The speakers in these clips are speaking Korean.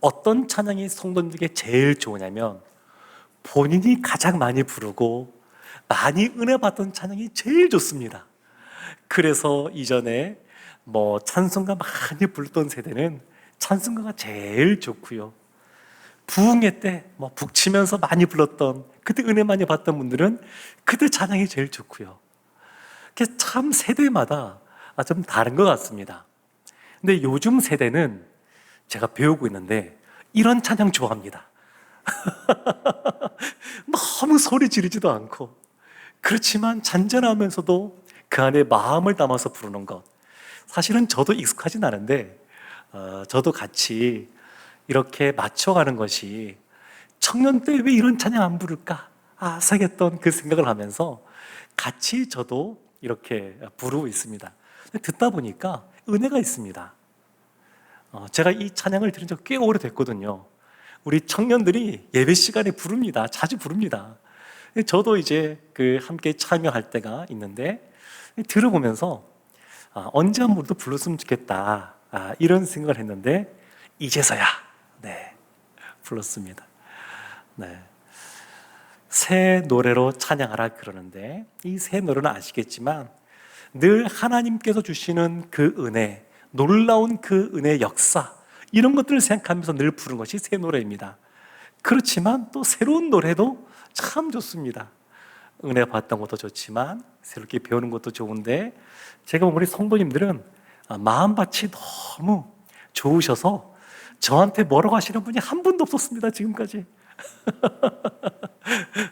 어떤 찬양이 성도님들에게 제일 좋으냐면 본인이 가장 많이 부르고 많이 은혜 받던 찬양이 제일 좋습니다. 그래서 이전에 찬송가 많이 불렀던 세대는 찬송가가 제일 좋고요. 부흥회 때 북치면서 많이 불렀던, 그때 은혜 많이 받던 분들은 그때 찬양이 제일 좋고요. 그래서 참 세대마다 좀 다른 것 같습니다. 근데 요즘 세대는 제가 배우고 있는데 이런 찬양 좋아합니다. 너무 소리 지르지도 않고, 그렇지만 잔잔하면서도 그 안에 마음을 담아서 부르는 것. 사실은 저도 익숙하진 않은데 저도 같이 이렇게 맞춰가는 것이, 청년 때 왜 이런 찬양 안 부를까 아삭했던 그 생각을 하면서 같이 저도 이렇게 부르고 있습니다. 듣다 보니까 은혜가 있습니다. 제가 이 찬양을 들은 지 꽤 오래됐거든요. 우리 청년들이 예배 시간에 부릅니다. 자주 부릅니다. 저도 이제 함께 참여할 때가 있는데 들어보면서 언제 한 번도 불렀으면 좋겠다, 이런 생각을 했는데 이제서야 불렀습니다. 새 노래로 찬양하라 그러는데, 이 새 노래는 아시겠지만 늘 하나님께서 주시는 그 은혜, 놀라운 그 은혜의 역사, 이런 것들을 생각하면서 늘 부르는 것이 새 노래입니다. 그렇지만 또 새로운 노래도 참 좋습니다. 은혜 받던 것도 좋지만 새롭게 배우는 것도 좋은데, 제가 우리 성도님들은 마음밭이 너무 좋으셔서 저한테 뭐라고 하시는 분이 한 분도 없었습니다, 지금까지.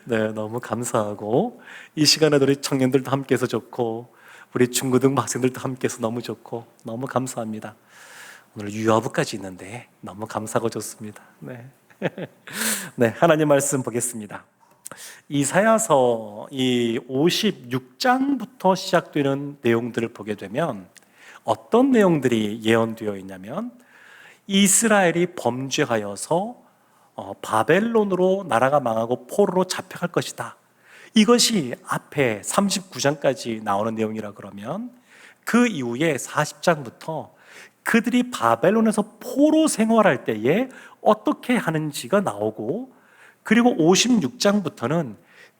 너무 감사하고, 이 시간에도 우리 청년들도 함께해서 좋고, 우리 중고등부 학생들도 함께해서 너무 좋고, 너무 감사합니다. 오늘 유아부까지 있는데 너무 감사하고 좋습니다. 하나님 말씀 보겠습니다. 이사야서 이 56장부터 시작되는 내용들을 보게 되면 어떤 내용들이 예언되어 있냐면, 이스라엘이 범죄하여서 바벨론으로 나라가 망하고 포로로 잡혀갈 것이다. 이것이 앞에 39장까지 나오는 내용이라 그러면, 그 이후에 40장부터 그들이 바벨론에서 포로 생활할 때에 어떻게 하는지가 나오고, 그리고 56장부터는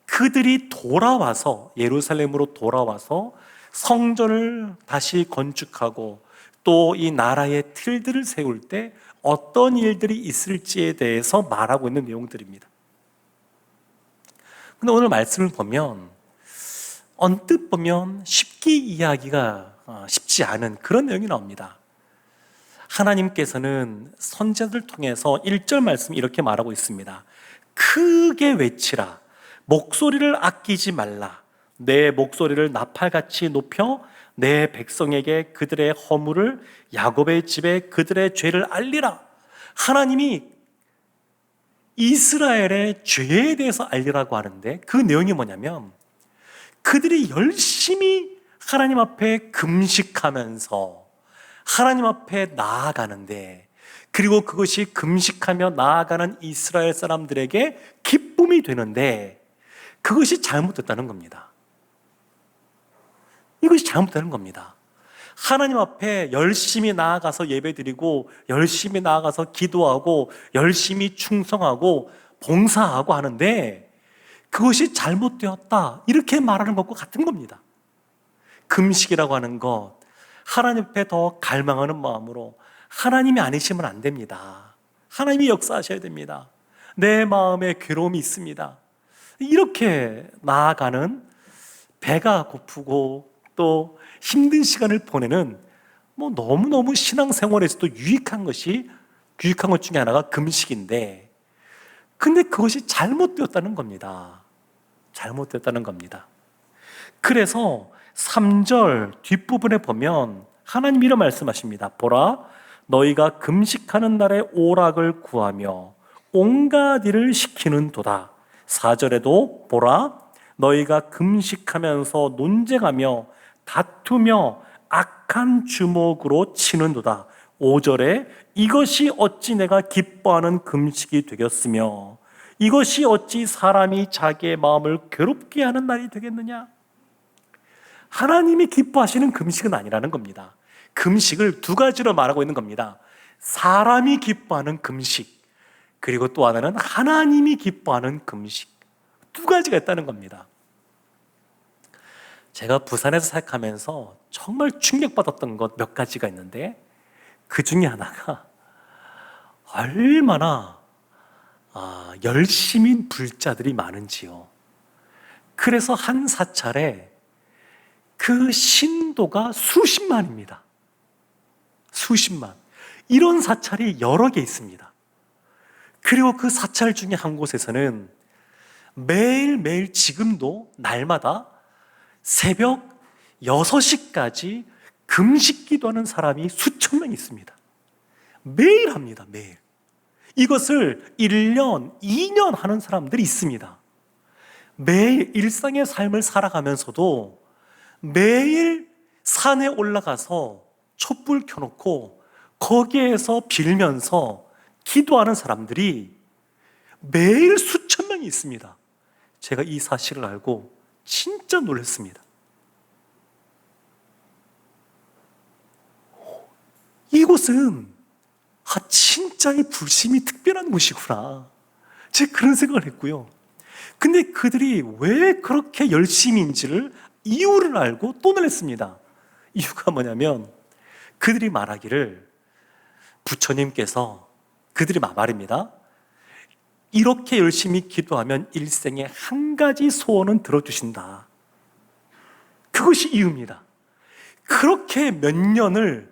그들이 돌아와서 예루살렘으로 돌아와서 성전을 다시 건축하고 또 이 나라의 틀들을 세울 때 어떤 일들이 있을지에 대해서 말하고 있는 내용들입니다. 근데 오늘 말씀을 보면 언뜻 보면 쉽게 이해하기가 쉽지 않은 그런 내용이 나옵니다. 하나님께서는 선지자들 통해서 1절 말씀 이렇게 말하고 있습니다. 크게 외치라, 목소리를 아끼지 말라, 내 목소리를 나팔같이 높여 내 백성에게 그들의 허물을, 야곱의 집에 그들의 죄를 알리라. 하나님이 이스라엘의 죄에 대해서 알리라고 하는데, 그 내용이 뭐냐면 그들이 열심히 하나님 앞에 금식하면서 하나님 앞에 나아가는데, 그리고 그것이 금식하며 나아가는 이스라엘 사람들에게 기쁨이 되는데, 그것이 잘못됐다는 겁니다. 이것이 잘못되는 겁니다. 하나님 앞에 열심히 나아가서 예배드리고 열심히 나아가서 기도하고 열심히 충성하고 봉사하고 하는데 그것이 잘못되었다, 이렇게 말하는 것과 같은 겁니다. 금식이라고 하는 것, 하나님 앞에 더 갈망하는 마음으로, 하나님이 아니시면 안 됩니다. 하나님이 역사하셔야 됩니다. 내 마음에 괴로움이 있습니다. 이렇게 나아가는, 배가 고프고 또 힘든 시간을 보내는 너무너무 신앙생활에서도 유익한 것 중에 하나가 금식인데, 근데 그것이 잘못되었다는 겁니다. 잘못되었다는 겁니다. 그래서 3절 뒷부분에 보면 하나님이 이런 말씀하십니다. 보라, 너희가 금식하는 날에 오락을 구하며 온갖 일을 시키는 도다. 4절에도 보라, 너희가 금식하면서 논쟁하며 다투며 악한 주먹으로 치는도다. 5절에 이것이 어찌 내가 기뻐하는 금식이 되겠으며 이것이 어찌 사람이 자기의 마음을 괴롭게 하는 날이 되겠느냐. 하나님이 기뻐하시는 금식은 아니라는 겁니다. 금식을 두 가지로 말하고 있는 겁니다. 사람이 기뻐하는 금식, 그리고 또 하나는 하나님이 기뻐하는 금식. 두 가지가 있다는 겁니다. 제가 부산에서 사역하면서 정말 충격받았던 것 몇 가지가 있는데, 그 중에 하나가 얼마나 열심인 불자들이 많은지요. 그래서 한 사찰에 그 신도가 수십만입니다. 수십만. 이런 사찰이 여러 개 있습니다. 그리고 그 사찰 중에 한 곳에서는 매일매일 지금도 날마다 새벽 6시까지 금식 기도하는 사람이 수천 명 있습니다. 매일 합니다, 매일. 이것을 1년, 2년 하는 사람들이 있습니다. 매일 일상의 삶을 살아가면서도 매일 산에 올라가서 촛불 켜놓고 거기에서 빌면서 기도하는 사람들이 매일 수천 명이 있습니다. 제가 이 사실을 알고 진짜 놀랐습니다. 이곳은 진짜 이 불심이 특별한 곳이구나, 제가 그런 생각을 했고요. 근데 그들이 왜 그렇게 열심인지를 이유를 알고 또 놀랐습니다. 이유가 뭐냐면 그들이 말하기를, 부처님께서 그들이 말입니다. 이렇게 열심히 기도하면 일생에 한 가지 소원은 들어주신다. 그것이 이유입니다. 그렇게 몇 년을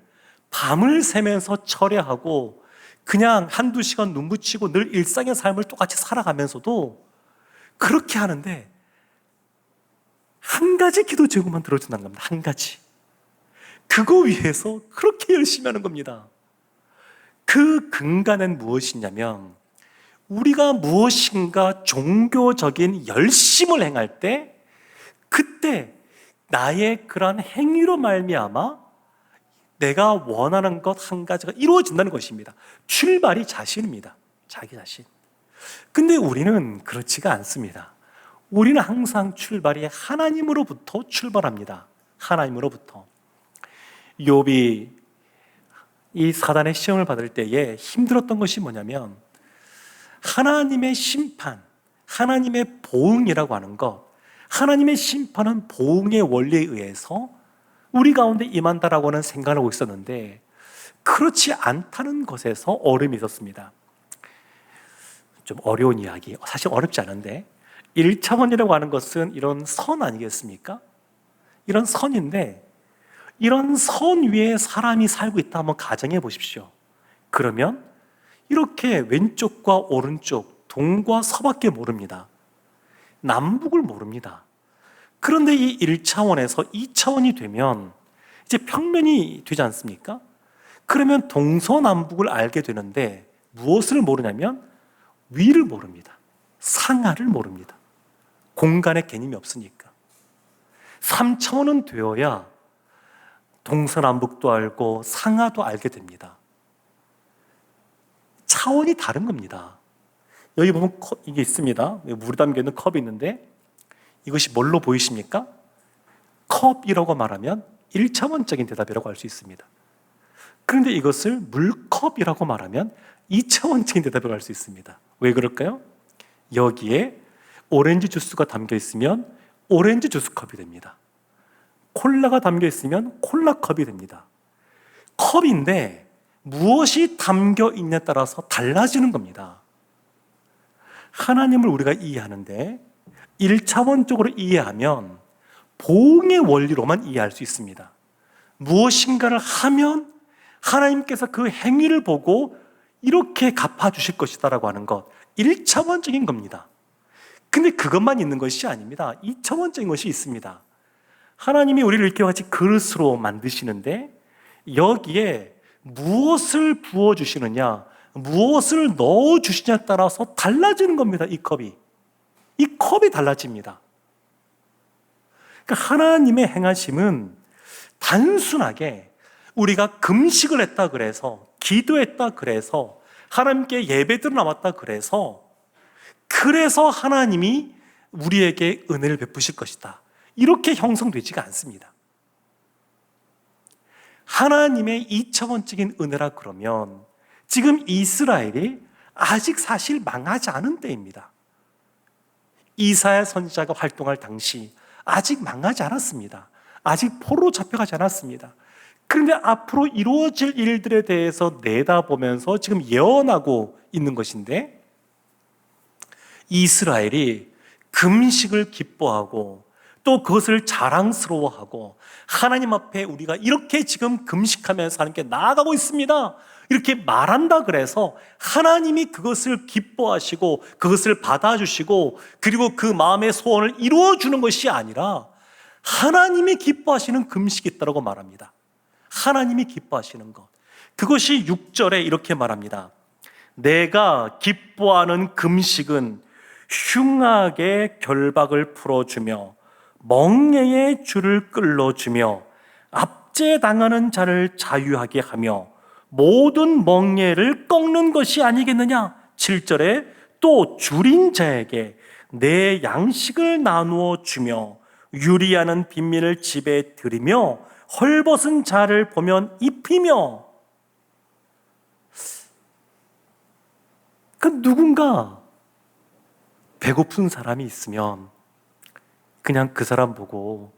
밤을 새면서 철야하고 그냥 한두 시간 눈 붙이고 늘 일상의 삶을 똑같이 살아가면서도 그렇게 하는데 한 가지 기도 제목만 들어준다는 겁니다. 한 가지. 그거 위해서 그렇게 열심히 하는 겁니다. 그 근간은 무엇이냐면, 우리가 무엇인가 종교적인 열심을 행할 때 그때 나의 그런 행위로 말미암아 내가 원하는 것 한 가지가 이루어진다는 것입니다. 출발이 자신입니다. 자기 자신. 근데 우리는 그렇지가 않습니다. 우리는 항상 출발이 하나님으로부터 출발합니다. 하나님으로부터. 욥이 이 사단의 시험을 받을 때에 힘들었던 것이 뭐냐면, 하나님의 심판, 하나님의 보응이라고 하는 것, 하나님의 심판은 보응의 원리에 의해서 우리 가운데 임한다라고는 생각하고 있었는데 그렇지 않다는 것에서 어려움이 있었습니다. 좀 어려운 이야기, 사실 어렵지 않은데, 1차원이라고 하는 것은 이런 선 아니겠습니까? 이런 선인데, 이런 선 위에 사람이 살고 있다 한번 가정해 보십시오. 그러면 이렇게 왼쪽과 오른쪽, 동과 서밖에 모릅니다. 남북을 모릅니다. 그런데 이 1차원에서 2차원이 되면 이제 평면이 되지 않습니까? 그러면 동서남북을 알게 되는데 무엇을 모르냐면 위를 모릅니다. 상하를 모릅니다. 공간의 개념이 없으니까. 3차원은 되어야 동서남북도 알고 상하도 알게 됩니다. 차원이 다른 겁니다. 여기 보면 이게 있습니다. 물이 담겨있는 컵이 있는데 이것이 뭘로 보이십니까? 컵이라고 말하면 1차원적인 대답이라고 할 수 있습니다. 그런데 이것을 물컵이라고 말하면 2차원적인 대답이라고 할 수 있습니다. 왜 그럴까요? 여기에 오렌지 주스가 담겨 있으면 오렌지 주스 컵이 됩니다. 콜라가 담겨 있으면 콜라 컵이 됩니다. 컵인데 무엇이 담겨 있냐에 따라서 달라지는 겁니다. 하나님을 우리가 이해하는데 1차원적으로 이해하면 보응의 원리로만 이해할 수 있습니다. 무엇인가를 하면 하나님께서 그 행위를 보고 이렇게 갚아주실 것이다라고 하는 것, 1차원적인 겁니다. 근데 그것만 있는 것이 아닙니다. 2차원적인 것이 있습니다. 하나님이 우리를 이렇게 같이 그릇으로 만드시는데 여기에 무엇을 부어주시느냐, 무엇을 넣어주시냐에 따라서 달라지는 겁니다. 이 컵이 달라집니다. 그러니까 하나님의 행하심은 단순하게 우리가 금식을 했다 그래서, 기도했다 그래서, 하나님께 예배드려 나왔다 그래서 하나님이 우리에게 은혜를 베푸실 것이다, 이렇게 형성되지가 않습니다. 하나님의 2차원적인 은혜라 그러면 지금 이스라엘이 아직 사실 망하지 않은 때입니다. 이사야 선지자가 활동할 당시 아직 망하지 않았습니다. 아직 포로로 잡혀가지 않았습니다. 그런데 앞으로 이루어질 일들에 대해서 내다보면서 지금 예언하고 있는 것인데, 이스라엘이 금식을 기뻐하고 또 그것을 자랑스러워하고 하나님 앞에 우리가 이렇게 지금 금식하면서 하는 게 나아가고 있습니다, 이렇게 말한다 그래서 하나님이 그것을 기뻐하시고 그것을 받아주시고 그리고 그 마음의 소원을 이루어주는 것이 아니라 하나님이 기뻐하시는 금식이 있다고 말합니다. 하나님이 기뻐하시는 것, 그것이 6절에 이렇게 말합니다. 내가 기뻐하는 금식은 흉악의 결박을 풀어주며 멍에의 줄을 끌어주며 압제당하는 자를 자유하게 하며 모든 멍에를 꺾는 것이 아니겠느냐. 7절에 또 줄인 자에게 내 양식을 나누어 주며 유리하는 빈민을 집에 들이며 헐벗은 자를 보면 입히며. 그 누군가 배고픈 사람이 있으면 그냥 그 사람 보고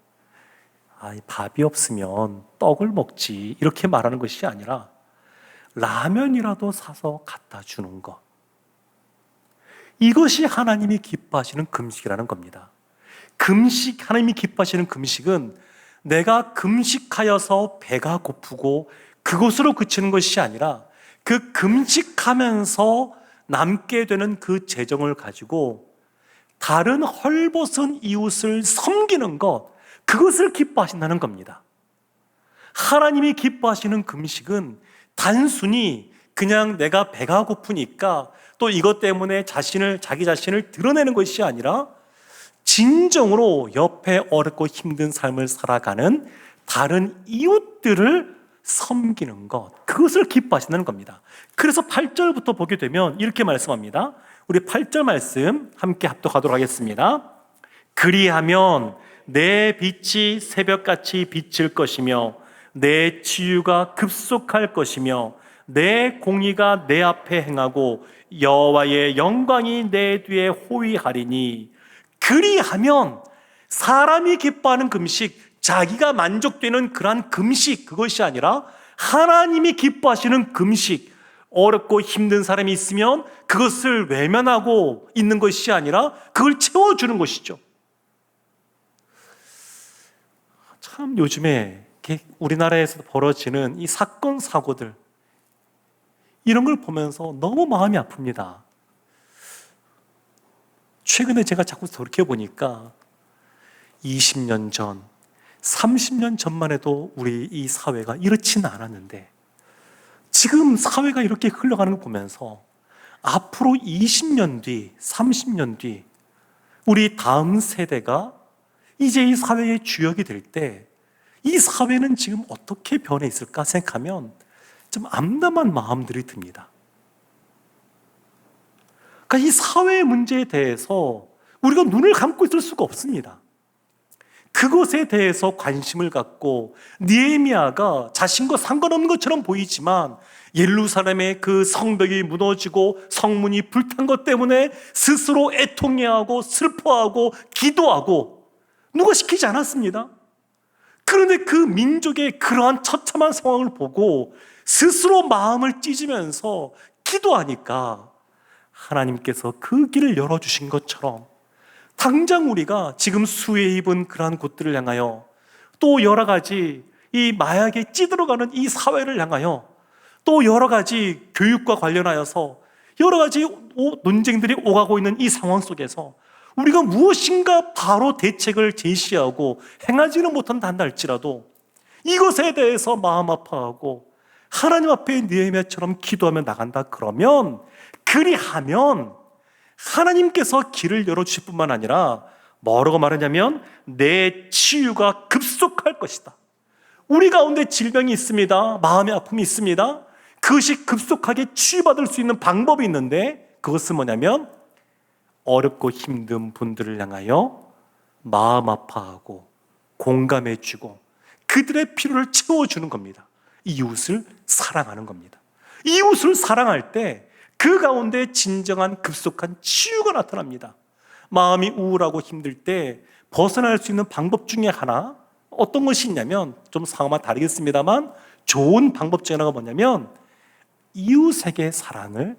밥이 없으면 떡을 먹지 이렇게 말하는 것이 아니라 라면이라도 사서 갖다 주는 것, 이것이 하나님이 기뻐하시는 금식이라는 겁니다. 금식, 하나님이 기뻐하시는 금식은 내가 금식하여서 배가 고프고 그것으로 그치는 것이 아니라 그 금식하면서 남게 되는 그 재정을 가지고 다른 헐벗은 이웃을 섬기는 것, 그것을 기뻐하신다는 겁니다. 하나님이 기뻐하시는 금식은 단순히 그냥 내가 배가 고프니까 또 이것 때문에 자기 자신을 드러내는 것이 아니라 진정으로 옆에 어렵고 힘든 삶을 살아가는 다른 이웃들을 섬기는 것, 그것을 기뻐하신다는 겁니다. 그래서 8절부터 보게 되면 이렇게 말씀합니다. 우리 8절 말씀 함께 합독하도록 하겠습니다. 그리하면 내 빛이 새벽같이 비칠 것이며 내 치유가 급속할 것이며 내 공의가 내 앞에 행하고 여호와의 영광이 내 뒤에 호위하리니. 그리하면 사람이 기뻐하는 금식, 자기가 만족되는 그러한 금식, 그것이 아니라 하나님이 기뻐하시는 금식, 어렵고 힘든 사람이 있으면 그것을 외면하고 있는 것이 아니라 그걸 채워주는 것이죠. 참 요즘에 우리나라에서 벌어지는 이 사건 사고들, 이런 걸 보면서 너무 마음이 아픕니다. 최근에 제가 자꾸 돌이켜보니까 20년 전, 30년 전만 해도 우리 이 사회가 이렇지는 않았는데 지금 사회가 이렇게 흘러가는 걸 보면서 앞으로 20년 뒤, 30년 뒤 우리 다음 세대가 이제 이 사회의 주역이 될 때 이 사회는 지금 어떻게 변해 있을까 생각하면 좀 암담한 마음들이 듭니다. 그러니까 이 사회의 문제에 대해서 우리가 눈을 감고 있을 수가 없습니다. 그것에 대해서 관심을 갖고 느헤미야가 자신과 상관없는 것처럼 보이지만 예루살렘의 그 성벽이 무너지고 성문이 불탄 것 때문에 스스로 애통해하고 슬퍼하고 기도하고 누가 시키지 않았습니다. 그런데 그 민족의 그러한 처참한 상황을 보고 스스로 마음을 찢으면서 기도하니까 하나님께서 그 길을 열어주신 것처럼 당장 우리가 지금 수해 입은 그러한 곳들을 향하여 또 여러 가지 이 마약에 찌들어가는 이 사회를 향하여 또 여러 가지 교육과 관련하여서 여러 가지 논쟁들이 오가고 있는 이 상황 속에서 우리가 무엇인가 바로 대책을 제시하고 행하지는 못한다 할지라도 이것에 대해서 마음 아파하고 하나님 앞에 느헤미야처럼 기도하며 나간다 그러면, 그리하면 하나님께서 길을 열어주실 뿐만 아니라 뭐라고 말하냐면 내 치유가 급속할 것이다. 우리 가운데 질병이 있습니다. 마음의 아픔이 있습니다. 그것이 급속하게 치유받을 수 있는 방법이 있는데 그것은 뭐냐면 어렵고 힘든 분들을 향하여 마음 아파하고 공감해주고 그들의 필요를 채워주는 겁니다. 이웃을 사랑하는 겁니다. 이웃을 사랑할 때 그 가운데 진정한 급속한 치유가 나타납니다. 마음이 우울하고 힘들 때 벗어날 수 있는 방법 중에 하나, 어떤 것이 있냐면, 좀 상황만 다르겠습니다만 좋은 방법 중에 하나가 뭐냐면 이웃에게 사랑을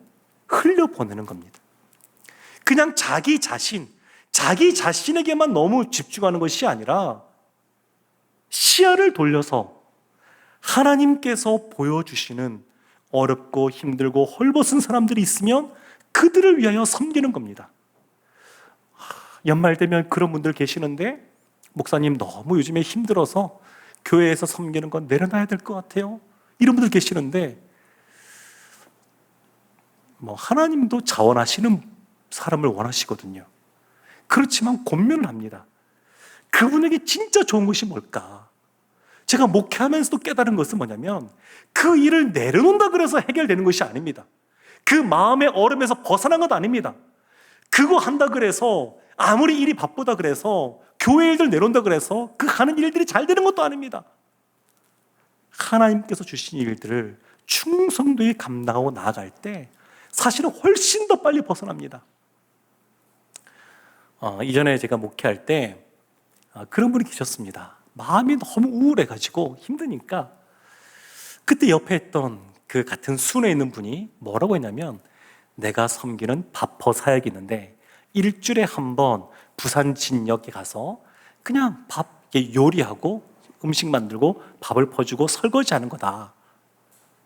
흘려보내는 겁니다. 그냥 자기 자신에게만 너무 집중하는 것이 아니라 시야를 돌려서 하나님께서 보여주시는 어렵고 힘들고 헐벗은 사람들이 있으면 그들을 위하여 섬기는 겁니다. 연말 되면 그런 분들 계시는데, 목사님 너무 요즘에 힘들어서 교회에서 섬기는 건 내려놔야 될 것 같아요, 이런 분들 계시는데, 하나님도 자원하시는 사람을 원하시거든요. 그렇지만 고민을 합니다. 그분에게 진짜 좋은 것이 뭘까? 제가 목회하면서도 깨달은 것은 뭐냐면, 그 일을 내려놓는다 그래서 해결되는 것이 아닙니다. 그 마음의 얼음에서 벗어난 것 아닙니다. 그거 한다 그래서, 아무리 일이 바쁘다 그래서, 교회 일들 내려온다 그래서 그 하는 일들이 잘 되는 것도 아닙니다. 하나님께서 주신 일들을 충성도에 감당하고 나아갈 때 사실은 훨씬 더 빨리 벗어납니다. 이전에 제가 목회할 때 그런 분이 계셨습니다. 마음이 너무 우울해가지고 힘드니까, 그때 옆에 있던 그 같은 순에 있는 분이 뭐라고 했냐면, 내가 섬기는 밥퍼 사역이 있는데 일주일에 한 번 부산 진역에 가서 그냥 밥 요리하고 음식 만들고 밥을 퍼주고 설거지하는 거다.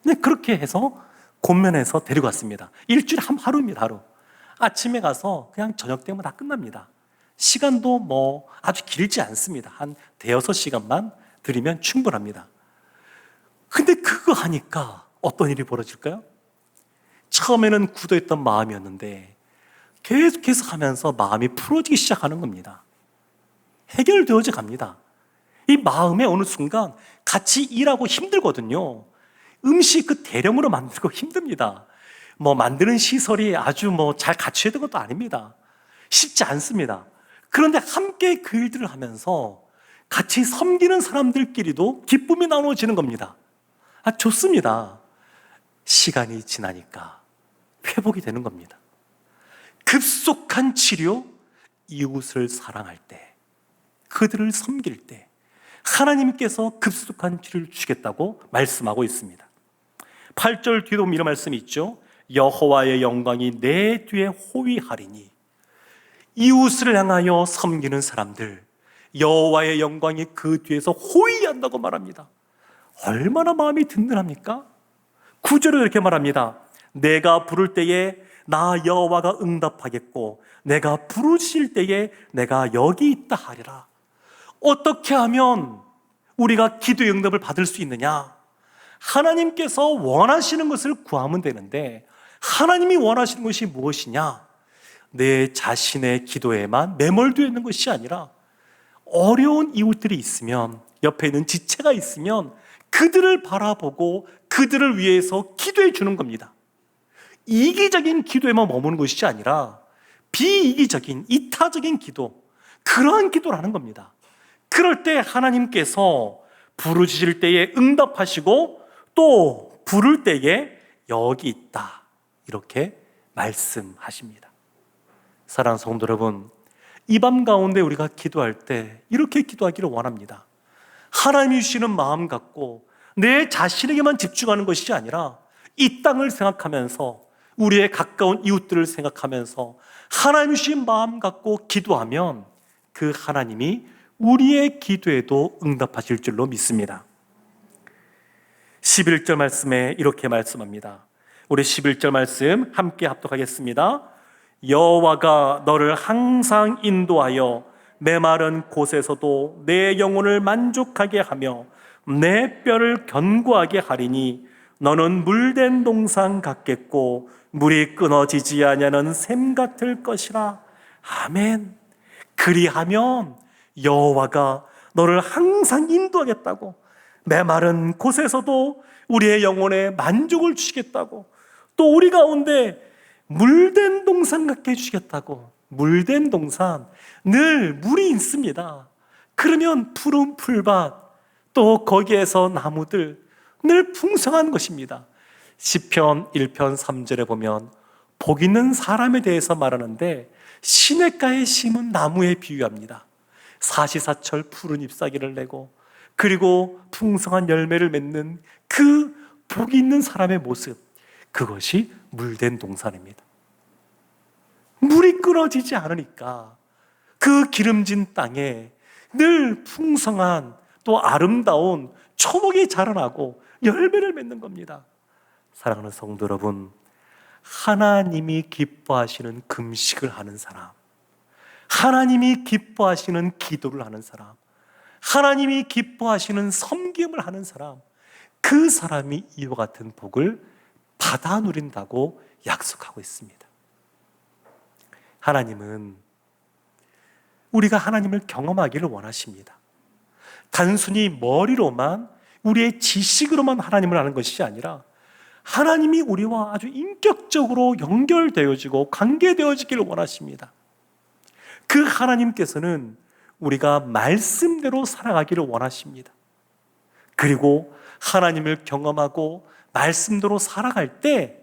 근데 그렇게 해서 권면해서 데리고 왔습니다. 일주일에 하루입니다, 하루. 아침에 가서 그냥 저녁 되면 다 끝납니다. 시간도 아주 길지 않습니다. 한 대여섯 시간만 들이면 충분합니다. 근데 그거 하니까 어떤 일이 벌어질까요? 처음에는 굳어있던 마음이었는데 계속해서 하면서 마음이 풀어지기 시작하는 겁니다. 해결되어져 갑니다. 이 마음에 어느 순간 같이 일하고 힘들거든요. 음식 그 대량으로 만들고 힘듭니다. 만드는 시설이 아주 잘 갖춰야 되는 것도 아닙니다. 쉽지 않습니다. 그런데 함께 그 일들을 하면서 같이 섬기는 사람들끼리도 기쁨이 나눠지는 겁니다. 좋습니다. 시간이 지나니까 회복이 되는 겁니다. 급속한 치료, 이웃을 사랑할 때, 그들을 섬길 때 하나님께서 급속한 치료를 주시겠다고 말씀하고 있습니다. 8절 뒤도 이런 말씀이 있죠. 여호와의 영광이 내 뒤에 호위하리니. 이웃을 향하여 섬기는 사람들, 여호와의 영광이 그 뒤에서 호위한다고 말합니다. 얼마나 마음이 든든합니까? 9절에 이렇게 말합니다. 내가 부를 때에 나 여호와가 응답하겠고 내가 부르실 때에 내가 여기 있다 하리라. 어떻게 하면 우리가 기도의 응답을 받을 수 있느냐? 하나님께서 원하시는 것을 구하면 되는데, 하나님이 원하시는 것이 무엇이냐? 내 자신의 기도에만 매몰되어 있는 것이 아니라 어려운 이웃들이 있으면, 옆에 있는 지체가 있으면 그들을 바라보고 그들을 위해서 기도해 주는 겁니다. 이기적인 기도에만 머무는 것이 아니라 비이기적인 이타적인 기도, 그러한 기도를 하는 겁니다. 그럴 때 하나님께서 부르실 때에 응답하시고 또 부를 때에 여기 있다, 이렇게 말씀하십니다. 사랑하는 성도 여러분, 이 밤 가운데 우리가 기도할 때 이렇게 기도하기를 원합니다. 하나님이 주시는 마음 갖고 내 자신에게만 집중하는 것이 아니라 이 땅을 생각하면서, 우리의 가까운 이웃들을 생각하면서 하나님이 주신 마음 갖고 기도하면 그 하나님이 우리의 기도에도 응답하실 줄로 믿습니다. 11절 말씀에 이렇게 말씀합니다. 우리 11절 말씀 함께 합독하겠습니다. 여호와가 너를 항상 인도하여 메마른 곳에서도 내 영혼을 만족하게 하며 내 뼈를 견고하게 하리니 너는 물된 동산 같겠고 물이 끊어지지 아니하는 샘 같을 것이라. 아멘. 그리하면 여호와가 너를 항상 인도하겠다고, 메마른 곳에서도 우리의 영혼에 만족을 주시겠다고, 또 우리 가운데 물된 동산 같게 해주시겠다고. 물된 동산, 늘 물이 있습니다. 그러면 푸른 풀밭, 또 거기에서 나무들 늘 풍성한 것입니다. 시편 1편 3절에 보면 복 있는 사람에 대해서 말하는데 시냇가에 심은 나무에 비유합니다. 사시사철 푸른 잎사귀를 내고 그리고 풍성한 열매를 맺는 그 복 있는 사람의 모습, 그것이 물된 동산입니다. 물이 끊어지지 않으니까 그 기름진 땅에 늘 풍성한 또 아름다운 초목이 자라나고 열매를 맺는 겁니다. 사랑하는 성도 여러분, 하나님이 기뻐하시는 금식을 하는 사람, 하나님이 기뻐하시는 기도를 하는 사람, 하나님이 기뻐하시는 섬김을 하는 사람, 그 사람이 이와 같은 복을 받아 누린다고 약속하고 있습니다. 하나님은 우리가 하나님을 경험하기를 원하십니다. 단순히 머리로만, 우리의 지식으로만 하나님을 아는 것이 아니라 하나님이 우리와 아주 인격적으로 연결되어지고 관계되어지기를 원하십니다. 그 하나님께서는 우리가 말씀대로 살아가기를 원하십니다. 그리고 하나님을 경험하고 말씀대로 살아갈 때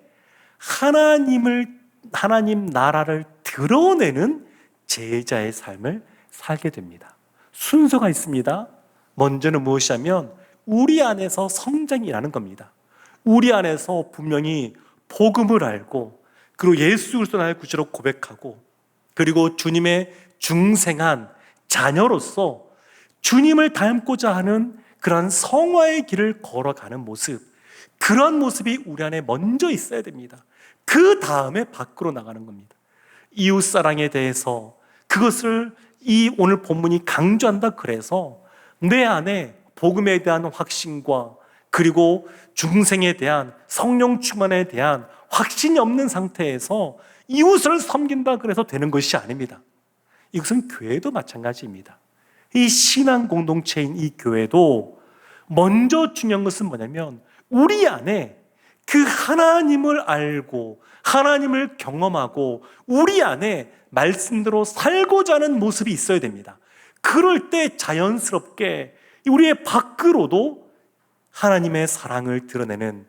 하나님 나라를 드러내는 제자의 삶을 살게 됩니다. 순서가 있습니다. 먼저는 무엇이냐면 우리 안에서 성장이 일어나는 겁니다. 우리 안에서 분명히 복음을 알고 그리고 예수 그리스도 나의 구주로 고백하고 그리고 주님의 중생한 자녀로서 주님을 닮고자 하는 그러한 성화의 길을 걸어가는 모습, 그러한 모습이 우리 안에 먼저 있어야 됩니다. 그 다음에 밖으로 나가는 겁니다. 이웃사랑에 대해서 그것을 이 오늘 본문이 강조한다. 그래서 내 안에 복음에 대한 확신과 그리고 중생에 대한 성령 충만에 대한 확신이 없는 상태에서 이웃을 섬긴다 그래서 되는 것이 아닙니다. 이것은 교회도 마찬가지입니다. 이 신앙 공동체인 이 교회도 먼저 중요한 것은 뭐냐면 우리 안에 그 하나님을 알고 하나님을 경험하고 우리 안에 말씀대로 살고자 하는 모습이 있어야 됩니다. 그럴 때 자연스럽게 우리의 밖으로도 하나님의 사랑을 드러내는,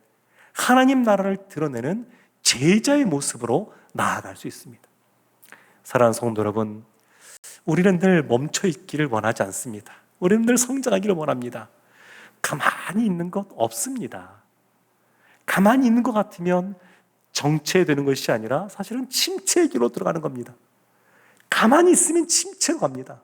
하나님 나라를 드러내는 제자의 모습으로 나아갈 수 있습니다. 사랑하는 성도 여러분, 우리는 늘 멈춰 있기를 원하지 않습니다. 우리는 늘 성장하기를 원합니다. 가만히 있는 것 없습니다. 가만히 있는 것 같으면 정체되는 것이 아니라 사실은 침체의 길로 들어가는 겁니다. 가만히 있으면 침체로 갑니다.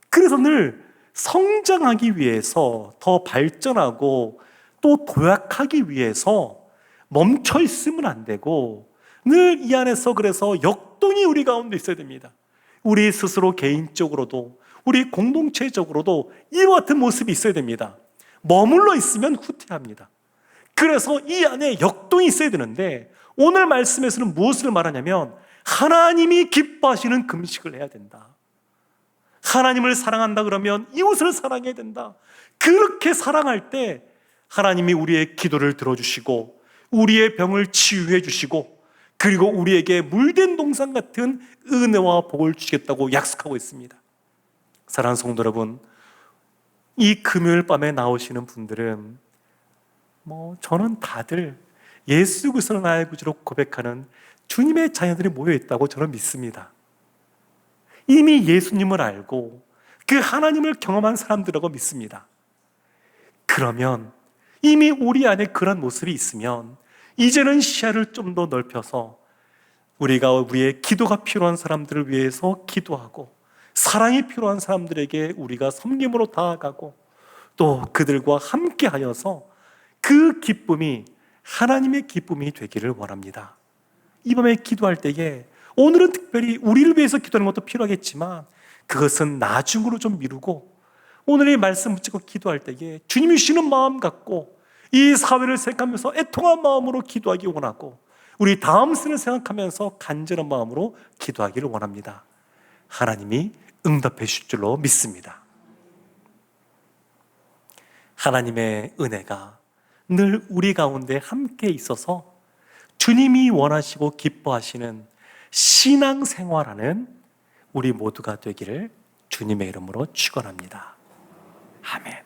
그래서 늘 성장하기 위해서, 더 발전하고 또 도약하기 위해서 멈춰 있으면 안 되고 늘 이 안에서 그래서 역동이 우리 가운데 있어야 됩니다. 우리 스스로 개인적으로도 우리 공동체적으로도 이와 같은 모습이 있어야 됩니다. 머물러 있으면 후퇴합니다. 그래서 이 안에 역동이 있어야 되는데 오늘 말씀에서는 무엇을 말하냐면 하나님이 기뻐하시는 금식을 해야 된다. 하나님을 사랑한다 그러면 이웃을 사랑해야 된다. 그렇게 사랑할 때 하나님이 우리의 기도를 들어주시고 우리의 병을 치유해 주시고 그리고 우리에게 물된 동산 같은 은혜와 복을 주시겠다고 약속하고 있습니다. 사랑하는 성도 여러분, 이 금요일 밤에 나오시는 분들은 저는 다들 예수 그리스도를 나의 구주로 고백하는 주님의 자녀들이 모여 있다고 저는 믿습니다. 이미 예수님을 알고 그 하나님을 경험한 사람들이라고 믿습니다. 그러면 이미 우리 안에 그런 모습이 있으면 이제는 시야를 좀 더 넓혀서 우리가 우리의 기도가 필요한 사람들을 위해서 기도하고 사랑이 필요한 사람들에게 우리가 섬김으로 다가가고 또 그들과 함께 하여서 그 기쁨이 하나님의 기쁨이 되기를 원합니다. 이 밤에 기도할 때에 오늘은 특별히 우리를 위해서 기도하는 것도 필요하겠지만 그것은 나중으로 좀 미루고 오늘의 말씀 붙잡고 기도할 때에 주님이 주시는 마음 갖고 이 사회를 생각하면서 애통한 마음으로 기도하기 원하고 우리 다음 생을 생각하면서 간절한 마음으로 기도하기를 원합니다. 하나님이 응답해 주실 줄로 믿습니다. 하나님의 은혜가 늘 우리 가운데 함께 있어서 주님이 원하시고 기뻐하시는 신앙생활하는 우리 모두가 되기를 주님의 이름으로 축원합니다. 아멘.